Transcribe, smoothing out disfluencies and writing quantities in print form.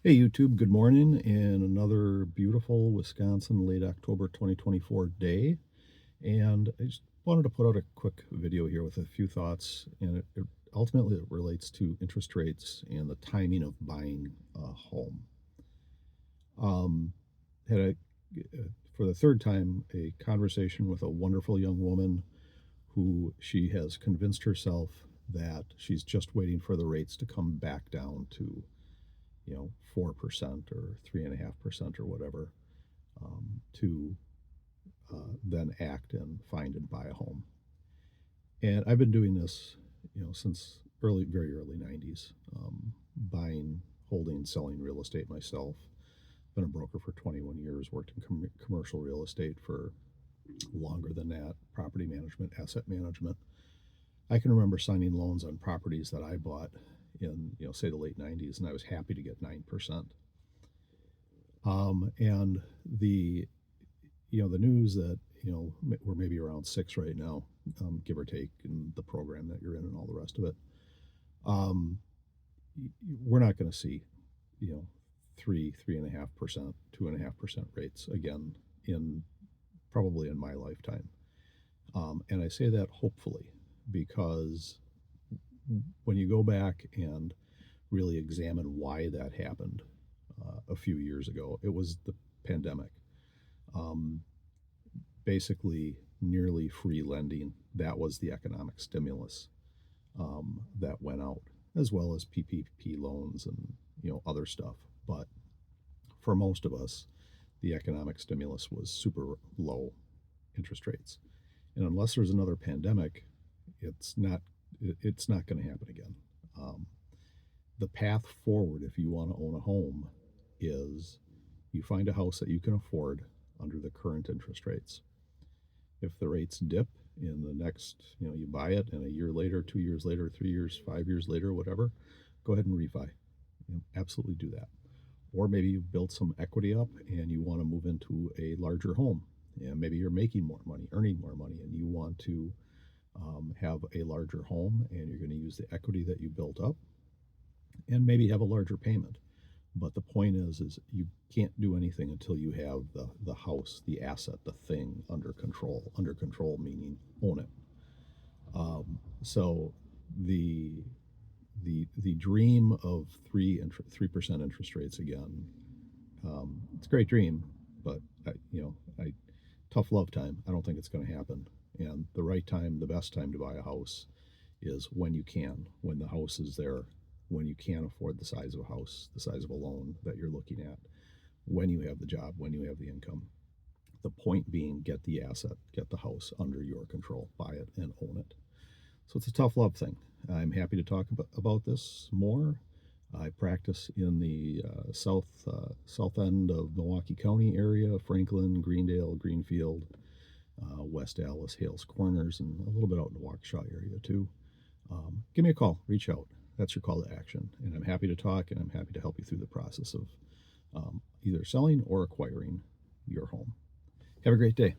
Hey YouTube, good morning, and another beautiful Wisconsin late October 2024 day. And I just wanted to put out a quick video here with a few thoughts, and it ultimately it relates to interest rates and the timing of buying a home. Had for the third time, a conversation with a wonderful young woman who she has convinced herself that she's just waiting for the rates to come back down to 4% or 3.5% or whatever, to then act and find and buy a home. And I've been doing this, since very early 90s, buying, holding, selling real estate myself. Been a broker for 21 years, worked in commercial real estate for longer than that, property management, asset management. I can remember signing loans on properties that I bought in, say the late 90s, and I was happy to get 9%. And the news that, we're maybe around 6 right now, give or take, in the program that you're in and all the rest of it. Um, we're not going to see, 3.5%, 2.5% rates again in probably in my lifetime. And I say that hopefully because when you go back and really examine why that happened a few years ago, it was the pandemic. Um, Basically, nearly free lending. That was the economic stimulus that went out, as well as PPP loans and other stuff. But for most of us, the economic stimulus was super low interest rates, and unless there's another pandemic, it's not it's not going to happen again. Um, the path forward, if you want to own a home, is you find a house that you can afford under the current interest rates. If the rates dip in the next, you buy it, and a year later, 2 years later, 3 years, 5 years later, whatever, go ahead and refi. Absolutely do that. Or maybe you've built some equity up and you want to move into a larger home. And maybe you're making more money, earning more money, and you want to have a larger home, and you're going to use the equity that you built up and maybe have a larger payment. But the point is you can't do anything until you have the house, the asset, the thing under control. Under control meaning own it. So the the dream of 3% interest rates again. It's a great dream, but I tough love time. I don't think it's going to happen. And the right time, the best time to buy a house is when you can, when the house is there, when you can afford the size of a house, the size of a loan that you're looking at, when you have the job, when you have the income. The point being, get the asset, get the house under your control, buy it and own it. So it's a tough love thing. I'm happy to talk about this more. I practice in the south end of Milwaukee County area, Franklin, Greendale, Greenfield, West Allis, Hales Corners, and a little bit out in the Waukesha area too. Give me a call, reach out. That's your call to action. And I'm happy to talk, and I'm happy to help you through the process of either selling or acquiring your home. Have a great day.